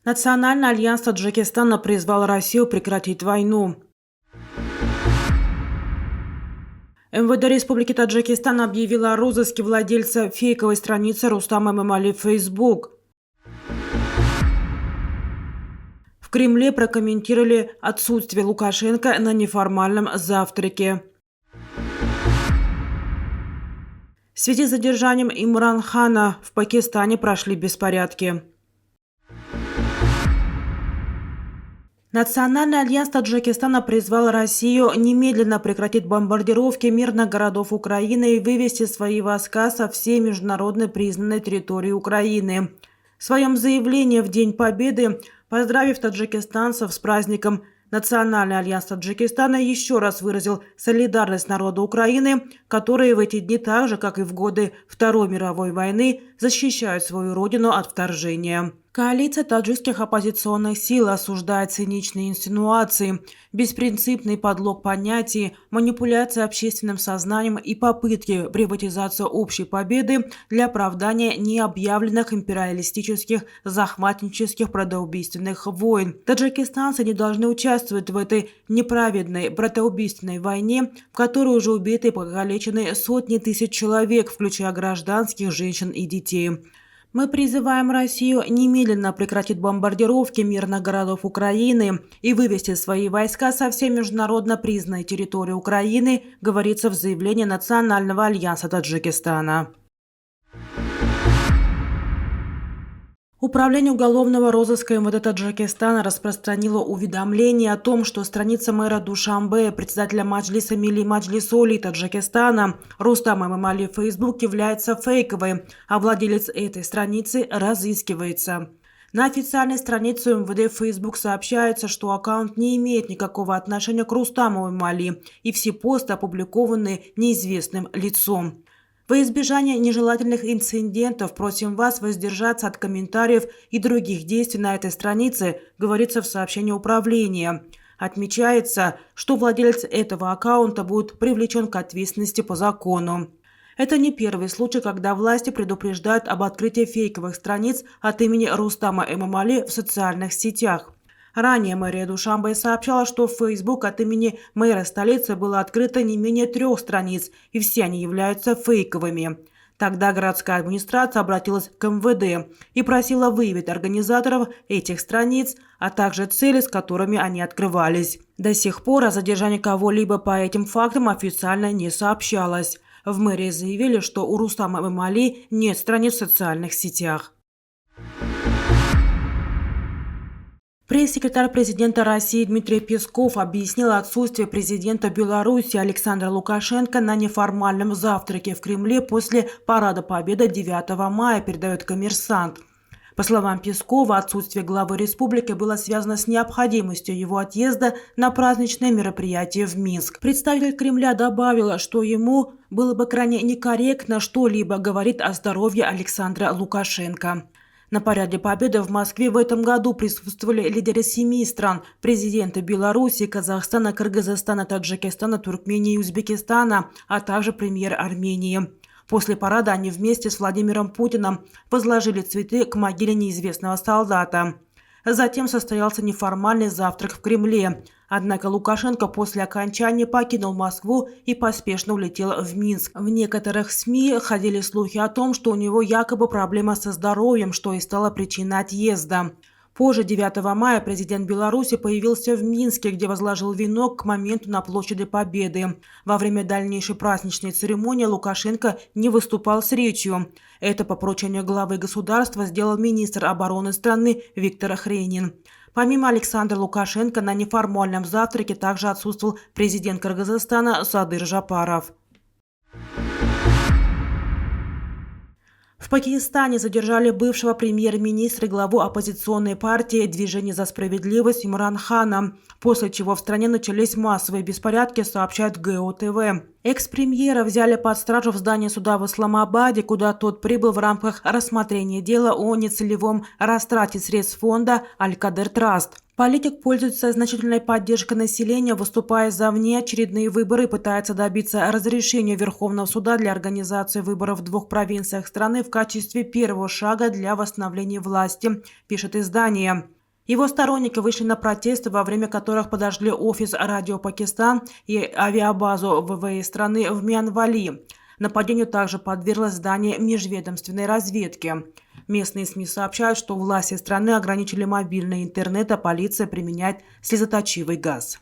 Национальный альянс Таджикистана призвал Россию прекратить войну. МВД Республики Таджикистан объявила о розыске владельца фейковой страницы Рустама Эмомали в Facebook. В Кремле прокомментировали отсутствие Лукашенко на неформальном завтраке. В связи с задержанием Имран Хана в Пакистане прошли беспорядки. Национальный альянс Таджикистана призвал Россию немедленно прекратить бомбардировки мирных городов Украины и вывести свои войска со всей международно признанной территории Украины. В своем заявлении в День Победы, поздравив таджикистанцев с праздником, Национальный альянс Таджикистана еще раз выразил солидарность народу Украины, которые в эти дни, так же как и в годы Второй мировой войны, защищают свою родину от вторжения. Коалиция таджикских оппозиционных сил осуждает циничные инсинуации, беспринципный подлог понятий, манипуляции общественным сознанием и попытки приватизации общей победы для оправдания необъявленных империалистических, захватнических, братоубийственных войн. Таджикистанцы не должны участвовать в этой неправедной братоубийственной войне, в которой уже убиты и покалечены сотни тысяч человек, включая гражданских, женщин и детей. Мы призываем Россию немедленно прекратить бомбардировки мирных городов Украины и вывести свои войска со всей международно признанной территории Украины, говорится в заявлении Национального альянса Таджикистана. Управление уголовного розыска МВД Таджикистана распространило уведомление о том, что страница мэра Душанбе, председателя Маджлиса Милли Маджлис-Оли Таджикистана Рустама Эмомали в Facebook является фейковой, а владелец этой страницы разыскивается. На официальной странице МВД в Facebook сообщается, что аккаунт не имеет никакого отношения к Рустаму Эмомали, и все посты опубликованы неизвестным лицом. Во избежание нежелательных инцидентов просим вас воздержаться от комментариев и других действий на этой странице, говорится в сообщении управления. Отмечается, что владелец этого аккаунта будет привлечен к ответственности по закону. Это не первый случай, когда власти предупреждают об открытии фейковых страниц от имени Рустама Эмомали в социальных сетях. Ранее мэрия Душанбе сообщала, что в Facebook от имени мэра столицы было открыто не менее 3 страниц, и все они являются фейковыми. Тогда городская администрация обратилась к МВД и просила выявить организаторов этих страниц, а также цели, с которыми они открывались. До сих пор о задержании кого-либо по этим фактам официально не сообщалось. В мэрии заявили, что у Рустама Эмомали нет страниц в социальных сетях. Пресс-секретарь президента России Дмитрий Песков объяснил отсутствие президента Беларуси Александра Лукашенко на неформальном завтраке в Кремле после Парада Победы 9 мая, передает «Коммерсант». По словам Пескова, отсутствие главы республики было связано с необходимостью его отъезда на праздничное мероприятие в Минск. Представитель Кремля добавил, что ему было бы крайне некорректно что-либо говорить о здоровье Александра Лукашенко. На параде Победы в Москве в этом году присутствовали лидеры 7 стран – президенты Беларуси, Казахстана, Кыргызстана, Таджикистана, Туркмении и Узбекистана, а также премьер Армении. После парада они вместе с Владимиром Путиным возложили цветы к могиле неизвестного солдата. Затем состоялся неформальный завтрак в Кремле. Однако Лукашенко после окончания покинул Москву и поспешно улетел в Минск. В некоторых СМИ ходили слухи о том, что у него якобы проблема со здоровьем, что и стало причиной отъезда. Позже, 9 мая, президент Беларуси появился в Минске, где возложил венок к моменту на площади Победы. Во время дальнейшей праздничной церемонии Лукашенко не выступал с речью. Это по поручению главы государства сделал министр обороны страны Виктор Хренин. Помимо Александра Лукашенко, на неформальном завтраке также отсутствовал президент Кыргызстана Садыр Жапаров. В Пакистане задержали бывшего премьер-министра и главу оппозиционной партии «Движение за справедливость» Имран Хана, после чего в стране начались массовые беспорядки, сообщает ГО-ТВ. Экс-премьера взяли под стражу в здании суда в Исламабаде, куда тот прибыл в рамках рассмотрения дела о нецелевом растрате средств фонда «Аль-Кадер Траст». Политик пользуется значительной поддержкой населения, выступая за внеочередные выборы и пытается добиться разрешения Верховного суда для организации выборов в 2 провинциях страны в качестве первого шага для восстановления власти, пишет издание. Его сторонники вышли на протесты, во время которых подожгли офис «Радио Пакистан» и авиабазу ВВС страны в Мианвали. Нападению также подверглось здание межведомственной разведки. Местные СМИ сообщают, что власти страны ограничили мобильный интернет, а полиция применяет слезоточивый газ.